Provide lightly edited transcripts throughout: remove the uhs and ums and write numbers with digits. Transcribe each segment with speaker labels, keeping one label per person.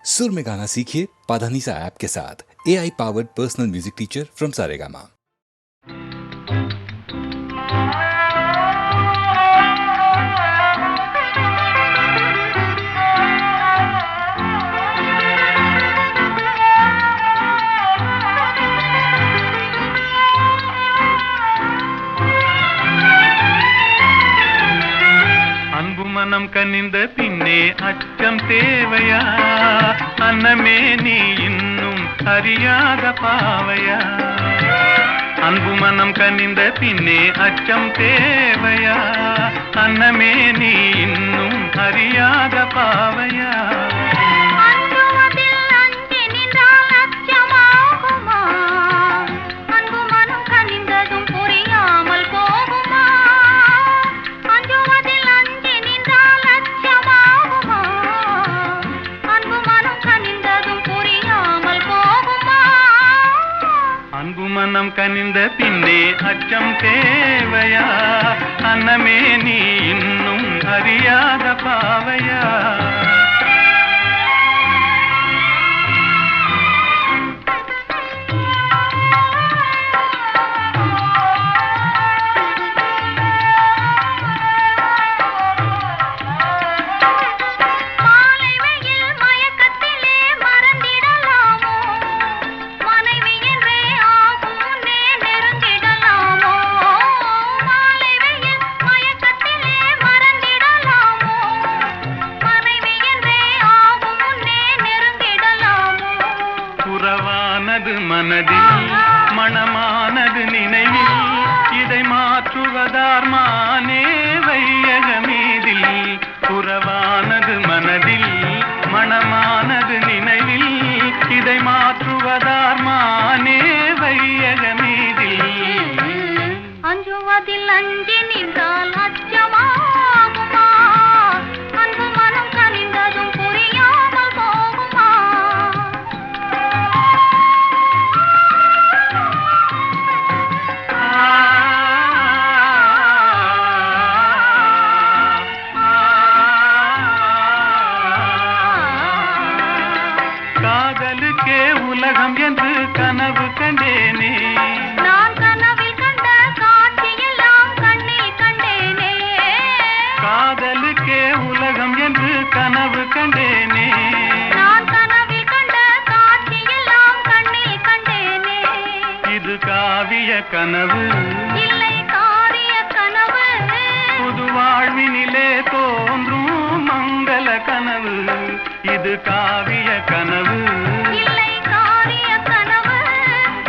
Speaker 1: सुर में गाना सीखिए पाधानीसा ऐप के साथ। AI powered personal music teacher from Saregama.
Speaker 2: மனம் கனிந்த பின்னே அச்சம் தேவையா? அன்னமே நீ இன்னும் அறியாத பாவையா? அன்பு மனம் கனிந்த பின்னே அச்சம் தேவையா? அன்னமே நீ இன்னும் அறியாத பாவையா? மனம் கனிந்த பின்னே அச்சம் தேவையா? அன்னமே நீ இன்னும் அறியாத பாவையா? மனதில் மணமானது நினைவில் இதை மாற்றுவதார் மானே வையகமீதில். புறவானது மனதில் மணமானது நினைவில் இதை மாற்றுவதார் மானே வையகமீதில்.
Speaker 3: அஞ்சுவதில் அஞ்சி நின்றால் அச்சமாகுமா? அன்பு மனம் கனிந்ததும் புரியாமல் போகுமா?
Speaker 2: காதலுக்கே உலகம் என்று கனவு கண்டேனே.
Speaker 3: நான் கனவில் கண்ட காட்சியெல்லாம் கண்ணில் கண்டேனே.
Speaker 2: காதலுக்கே உலகம் என்று கனவு கண்டேனே.
Speaker 3: நான் கனவில் கண்ட காட்சியெல்லாம் கண்ணில் கண்டேனே.
Speaker 2: இது காவிய கனவு
Speaker 3: இல்லை காரிய கனவு.
Speaker 2: புது வாழ்வினிலே தோன்றும் மங்கள கனவு. இது காவிய கனவு
Speaker 3: இல்லை காரிய கனவு.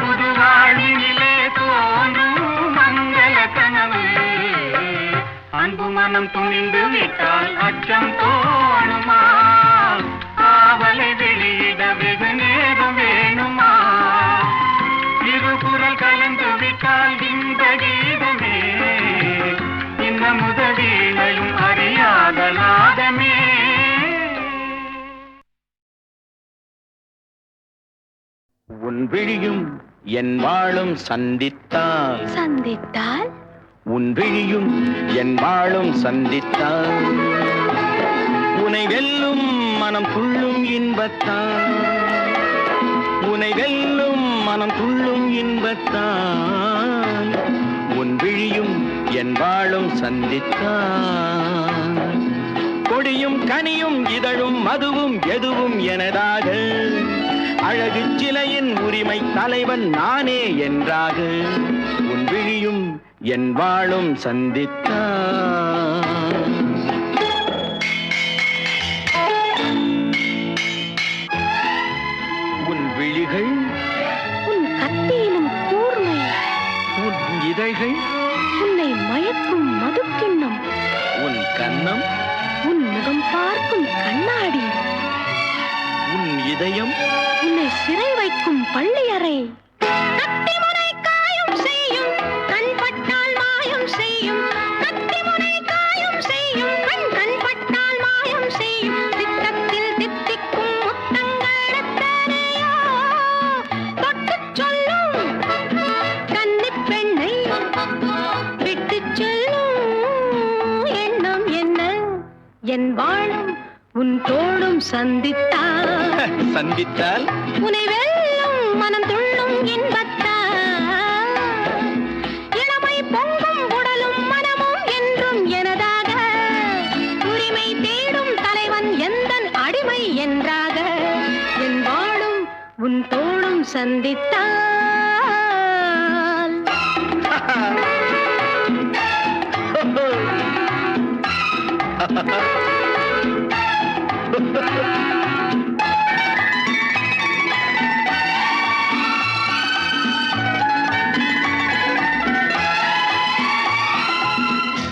Speaker 2: புது வாழ்வினிலே தோன்றும் மங்கள கனவு. அன்பு மனம் துணிந்து விட்டால் அச்சம் தோணுமா? காவலை வெளியிட வெகு நேரம் வேணுமா? இருபுறல் கலந்து விட்டால் இந்த கீதமே இந்த முதவீணையும் அறியாத நாதமே.
Speaker 4: உன் விழியும் என் வாழும் சந்தித்தால்
Speaker 3: சந்தித்தால்
Speaker 4: உன் விழியும் என் வாழும் சந்தித்தால் உனை வெல்லும் மனம் துள்ளும் இன்பத்தால் உனை வெல்லும் மனம் துள்ளும் இன்பத்தால் உன் விழியும் என் வாழும் சந்தித்தால் கொடியும் கனியும் இதழும் மதுவும் எதுவும் எனதாக அழகு சிலையின் உரிமை தலைவன் நானே என்றாக உன் விழியும் என் வாழும் சந்தித்தான். உன் விழிகள்
Speaker 3: உன் கத்தியிலும் கூர்மை.
Speaker 4: உன் இதழ்கள்
Speaker 3: உன்னை மயக்கும் மதுக்கிண்ணம்.
Speaker 4: உன் கன்னம்
Speaker 3: உன் முகம் பார்க்கும் கண்ணாடி.
Speaker 4: உன் இதயம்
Speaker 3: உன்னை சிறை வைக்கும் பள்ளியறை. கத்திமுனை காயம் செய்யும் கண் பட்டால் மாயம் செய்யும். கத்திமுனை காயம் செய்யும் கண் பட்டால் மாயம் செய்யும். திட்டத்தில் தித்திக்கும் முத்தங்கள் எத்தனையோ தொட்டுச் சொல்லும் கன்னிப் பெண்ணை விட்டுச் சொல்லும் எண்ணம் என்ன? என் வாழும் உன் தோளும் சந்தித்தால்
Speaker 4: சந்தித்தால்
Speaker 3: உனை வெல்லும் மனம் துள்ளும் இன்பத்தால் இளமை பொங்கும் உடலும் மனமும் என்றும் எனதாக உரிமை தேடும் தலைவன் எந்தன் அடிமை என்றாக என் வாழும் உன் தோளும் சந்தித்தால்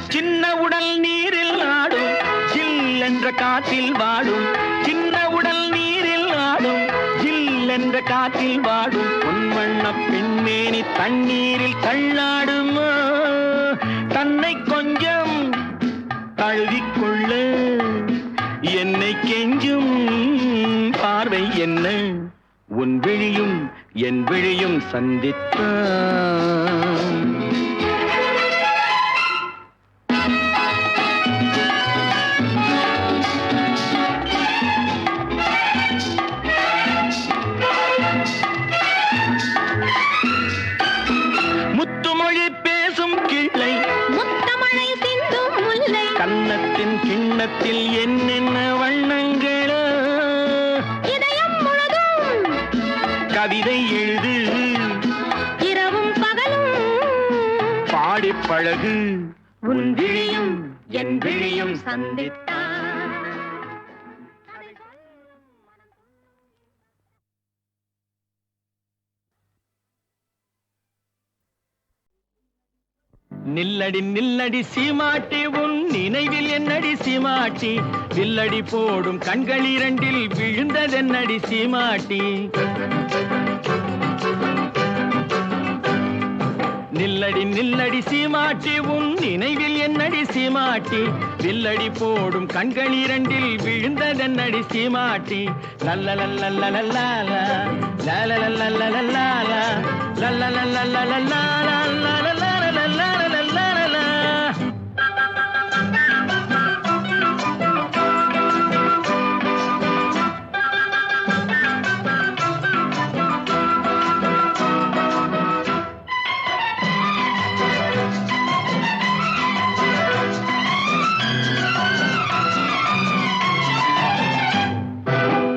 Speaker 4: சின்ன உடல் நீரில் ஆடும் ஜில் என்ற காற்றில் வாடும் சின்ன உடல் நீரில் ஆடும் ஜில் என்ற காற்றில் வாடும் பொன்வண்ண பெண்மேனி தண்ணீரில் தள்ளாடுமா தன்னை கொஞ்சம் தழுவிக்கொள்ள என்னை கெஞ்சும் பார்வை என்ன உன் விழியும் என் விழியும் சந்தித்தான் முத்துமொழி பேசும் கிள்ளை
Speaker 3: முத்தமழை சிந்தும் முல்லை
Speaker 4: கன்னத்தின் கிண்ணத்தில் என்னென்ன வண்ணங்களோ
Speaker 3: இதயம் முழுதும்
Speaker 4: கவிதை எழுது
Speaker 3: இரவும் பகலும்
Speaker 4: பாடி பழகு
Speaker 3: உன் விழியும் என் விழியும் சந்தித்தான்
Speaker 4: நில்லடி நில்லடி சீமாட்டி உன் நினைவில் என்னடி சீமாட்டி வில்லடி போடும் கண்கள் இரண்டில் விழுந்ததென்னடி சீமாட்டி நில்லடி நில்லடி சீமாட்டி உன் நினைவில் என்னடி சீமாட்டி வில்லடி போடும் கண்கள் இரண்டில் விழுந்ததென்னடி சீமாட்டி லல்லலல்லல்லலல்லா லல்லலல்லல்லல்லா லல்லலல்லல்லல்லா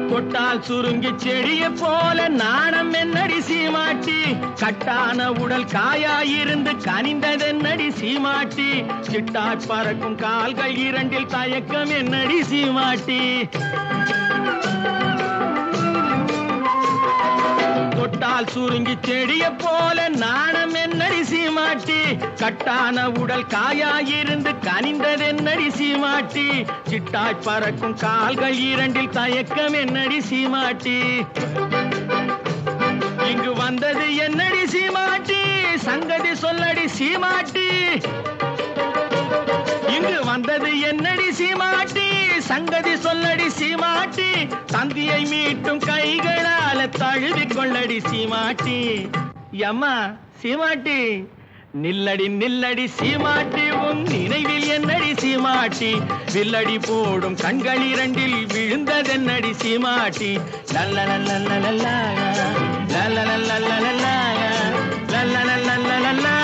Speaker 4: தொட்டால் சுருங்கி செடிய போல நாணம் என்னடி சீமாட்டி கட்டான உடல் காயாயிருந்து கனிந்ததென்னடி சீமாட்டி சிட்டாட் பறக்கும் கால்கள் இரண்டில் தயக்கம் என்னடி சீமாட்டி தொட்டால் சுருங்கி செடிய போல நாணம் என்னடி சீமாட்டி கட்டான உடல் காயாயிருந்து கனிந்ததென்னடி சீமாட்டி சிட்டாய் பறக்கும் கால்கள் இரண்டில் தயக்கம் என்னடி சீமாட்டி இங்கு வந்தது என்னடி சீமாட்டி சங்கதி சொல்லடி சீமாட்டி இங்கு வந்தது என்னடி சீமாட்டி சங்கதி சொல்லடி சீமாட்டி தந்தியை மீட்டும் கைகளால தழுவிக் கொள்ளடி சீமாட்டி அம்மா சீமாட்டி நில்லடி நில்லடி சீமாட்டி உன் நினைவில் என்னடி சீமாட்டி வில்லடி போடும் கண்கள் இரண்டில் விழுந்ததென்னடி சீமாட்டி லல்லலல்லல்லல்லா லல்லலல்லல்லல்லா லல்லலல்லல்லல்லா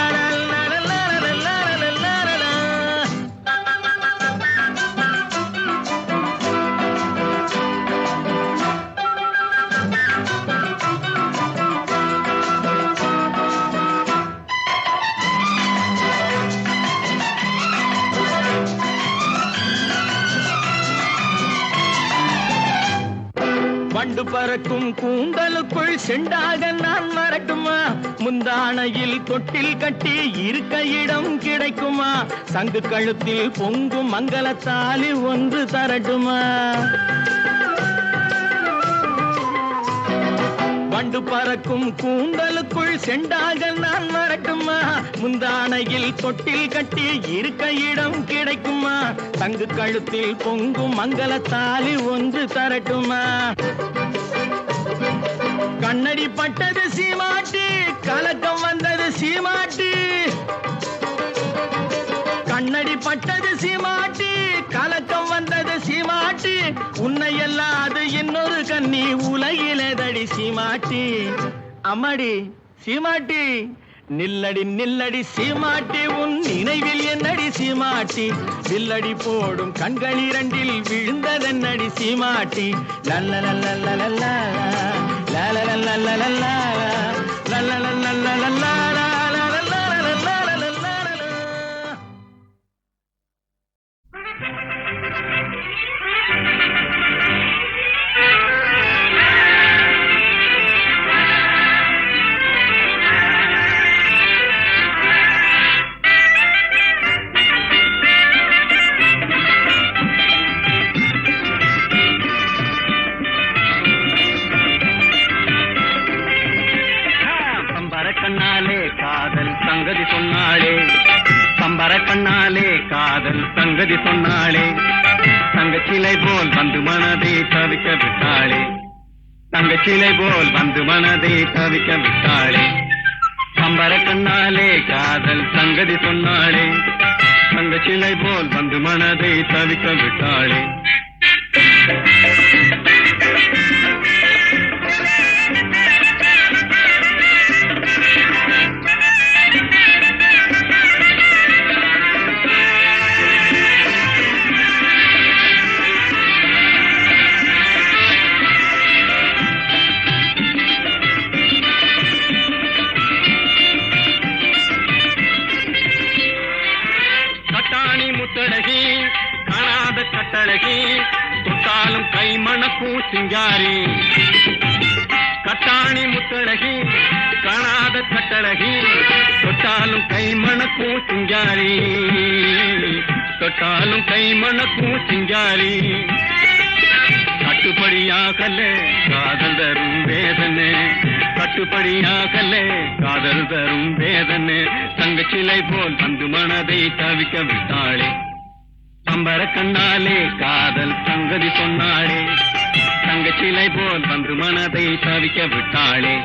Speaker 4: வண்டு பறக்கும் கூந்தலுக்குள் செண்டாக நான் வரட்டுமா முந்தானையில் தொட்டில் கட்டி இருக்க இடம் கிடைக்குமா சங்கு கழுத்தில் பொங்கும் மங்களத்தாலி ஒன்று தரட்டுமா வண்டு பறக்கும் கூந்தலுக்குள் செண்டாக நான் வரட்டுமா முந்தானையில் தொட்டில் கட்டி இருக்க இடம் கிடைக்குமா சங்கு கழுத்தில் பொங்கும் மங்களத்தாலி ஒன்று தரட்டுமா கண்ணடி பட்டது சீமாட்டி கலக்கம் வந்தது சீமாட்டி கண்ணடி பட்டது சீமாட்டி கலக்கம் வந்தது சீமாட்டி உன்னை அல்லாது இன்னொரு கன்னி உலகிலே தடி சீமாட்டி. அம்மாடி சீமாட்டி, நில்லடி நில்லடி சீமாட்டி, உன் நினைவில் என்னடி சீமாட்டி, வில்லடி போடும் கண்கள் இரண்டில் விழுந்ததென்னடி சீமாட்டி. லல்லலல்லல்லல்லா லல்லலல்லல்லல்லா லல்லலல்லல்லல்லா. கண்ணாலே காதல் சங்கதி சொன்னாளே, பம்பர கண்ணாலே காதல் சங்கதி சொன்னாளே, தங்கச்சிலை போல் வந்து மனதை தவிக்க விட்டாளே, தங்கச்சிலை போல் வந்து மனதை தவிக்க விட்டாளே. பம்பர கண்ணாலே காதல் சங்கதி சொன்னாளே, தங்கச்சிலை போல் வந்து மனதை தவிக்க விட்டாளே. முத்தழகி காணாத கட்டழகி, தொட்டாலும் கை மணக்கும் சிங்காரி. கட்டாணி முத்தழகி காணாத கட்டழகி, தொட்டாலும் கை மணக்கும் சிங்காரி, தொட்டாலும் கை மணக்கும் சிங்காரி. கட்டுப்படியாகலே காதல் தரும் வேதனை, கட்டுப்படியாகலே காதல் தரும் வேதனை. தங்கச்சிலை போல் வந்து மனதை தவிக்க விட்டாளே, பம்பர கண்ணாலே காதல் சங்கதி சொன்னாளே, தங்கச்சிலை போல் வந்து மனதை தவிக்க விட்டாளே.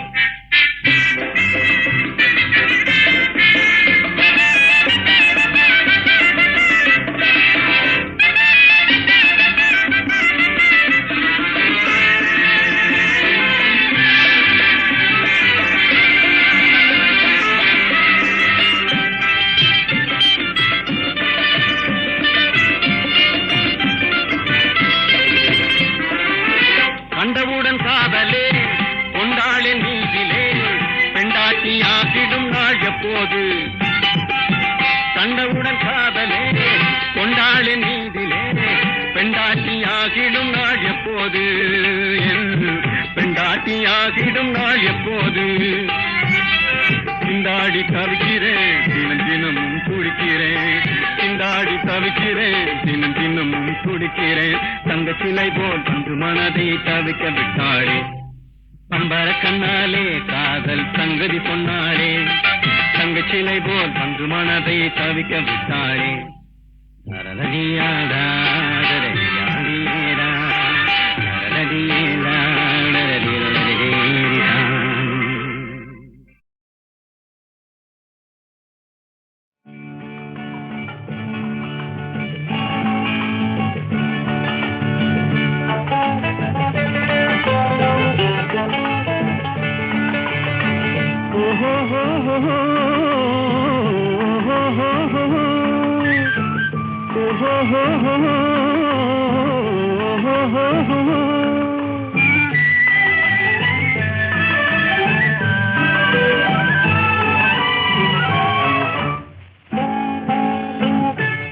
Speaker 4: கண்டவுடன் காதலே கொண்டாளே நீதிலே, பெண்டாட்டியாகிடும் நாள் எப்போது. கண்டவுடன் காதலே கொண்டாளே நீதிலே, பெண்டாட்டியாகிடும் நாள் எப்போது, பெண்டாட்டியாகிடும் நாள் எப்போது. திண்டாடி தவிக்கிறேன் தினம் தினமும் குடிக்கிறேன், திண்டாடி தவிக்கிறேன் தினம் தினமும் குடிக்கிறேன். தங்கச்சிலை போல் வந்து மனதை தவிக்க விட்டாளே, பம்பர கண்ணாலே காதல் சங்கதி சொன்னாளே, தங்கச்சிலை போல் வந்து மனதை தவிக்க விட்டாளே. நரலடியாடா நரலடியாடா நரலடியாடா நரலடியாடா.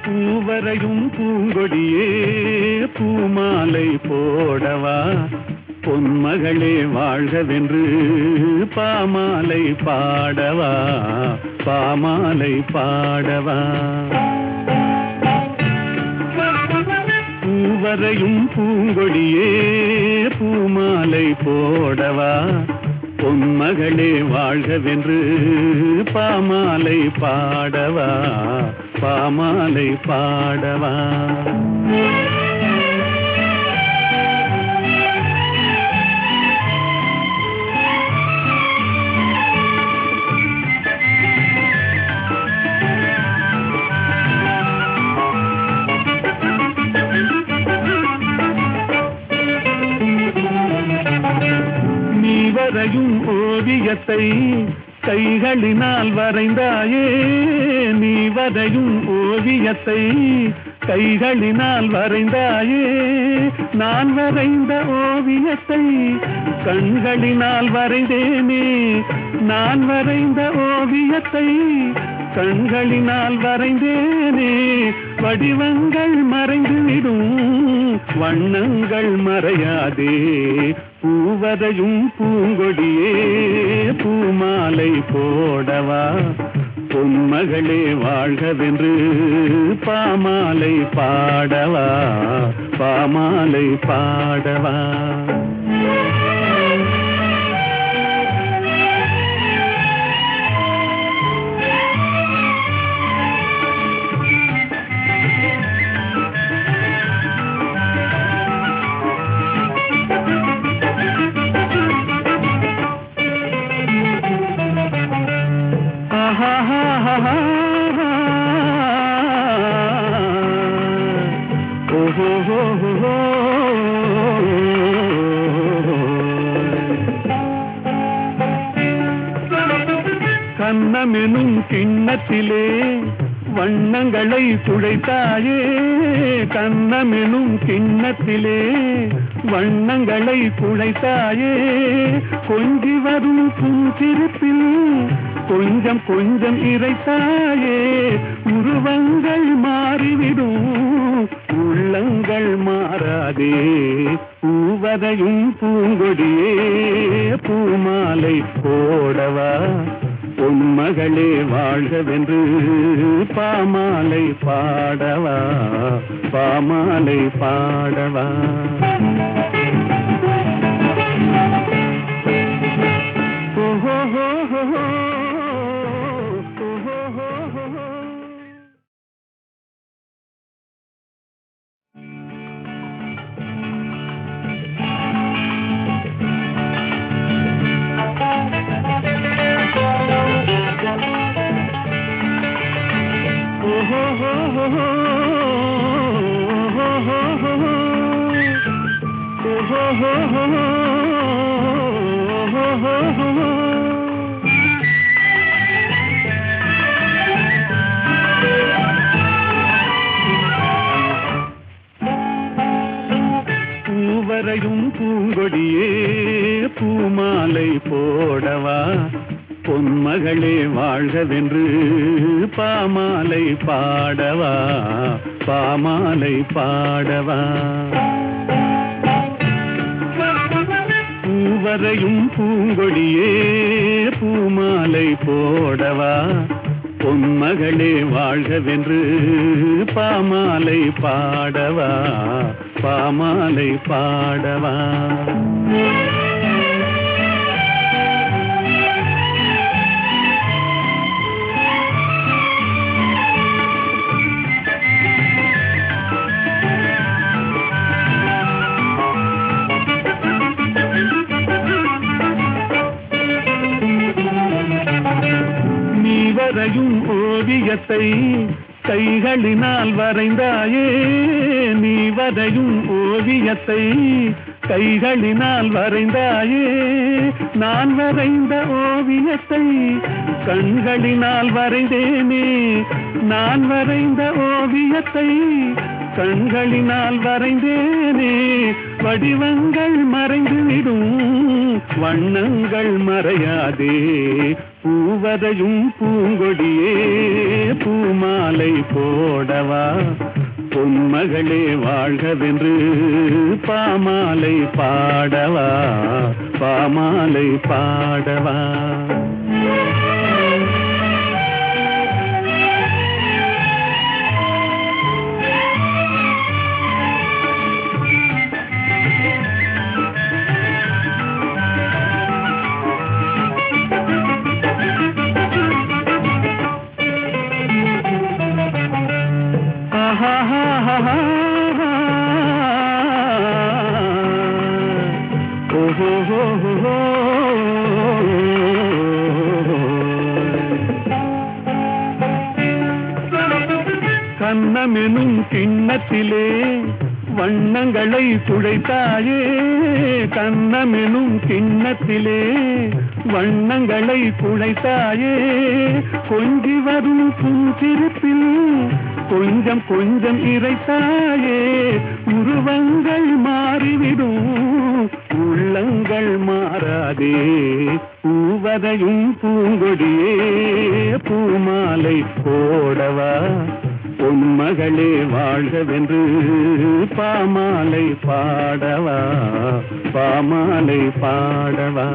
Speaker 4: பூவரையும் பூங்கொடியே பூமாலை போடவா, பொன்மகளே வாழ்கவென்று பாமாலை பாடவா, பாமாலை பாடவா. பூவரையும் பூங்கொடியே பூமாலை போடவா, பொன்மகளே வாழ்கவென்று பாமாலை பாடவா, பாமாலை பாடவா. வரையும் ஓவியத்தை கைகளினால் வரைந்தாயே நீ வரையும் ஓவியத்தை கைகளினால் வரைந்தாயே நான் வரைந்த ஓவியத்தை கண்களினால் வரைந்தேனே நான் வரைந்த ஓவியத்தை கண்களினால் வரைந்தேனே வடிவங்கள் மறைந்துவிடும் வண்ணங்கள் மறையாதே பூவரையும் பூங்கொடியே பூமாலை போடவா பொன்மகளே வாழ்கவென்று பாமாலை பாடவா பாமாலை பாடவா கண்ணமெனும் கிண்ணத்திலே வண்ணங்களை குழைத்தாயே கண்ணமெனும் கிண்ணத்திலே வண்ணங்களை குழைத்தாயே கொஞ்சி வரும் புன்சிரிப்பில் கொஞ்சம் கொஞ்சம் இறைத்தாயே உருவங்கள் மாறிவிடும் உள்ளங்கள் மாறாதே பூவரையும் பூங்கொடியே பூமாலை போடவா பொன்மகளே வாழ்கவென்று பாமாலை பாடவா பாமாலை பாடவா பூவரையும் பூங்கொடியே பூமாலை போடவா பொன்மகளே வாழ்கவென்று பாமாலை பாடவா பாமாலை பாடவா பூவரையும் பூங்கொடியே பூமாலை போடவா பொன்மகளே வாழ்கவென்று பாமாலை பாடவா பாமாலை பாடவா வரையும் ஓவியத்தை கைகளினால் வரைந்தாயே நீ வரையும் ஓவியத்தை கைகளினால் வரைந்தாயே நான் வரைந்த ஓவியத்தை கண்களினால் வரைந்தேனே நான் வரைந்த ஓவியத்தை கண்களினால் வரைந்தேனே வடிவங்கள் மறைந்துவிடும் வண்ணங்கள் மறையாதே பூவரையும் பூங்கொடியே பூமாலை போடவா பொன்மகளே வாழ்கவென்று பாமாலை பாடவா பாமாலை பாடவா கண்ணமெனும் கிண்ணத்திலே வண்ணங்களை குழைத்தாயே கண்ணமெனும் கிண்ணத்திலே வண்ணங்களை குழைத்தாயே கொஞ்சி வரும் புன்சிரிப்பில் கொஞ்சம் கொஞ்சம் இறைத்தாயே உருவங்கள் மாறிவிடும் உள்ளங்கள் மாறாதே பூவதையும் பூங்கொடியே பூமாலை போடவா பொன்மகளே வாழ்கவென்று பாமாலை பாடவா பாமாலை பாடவா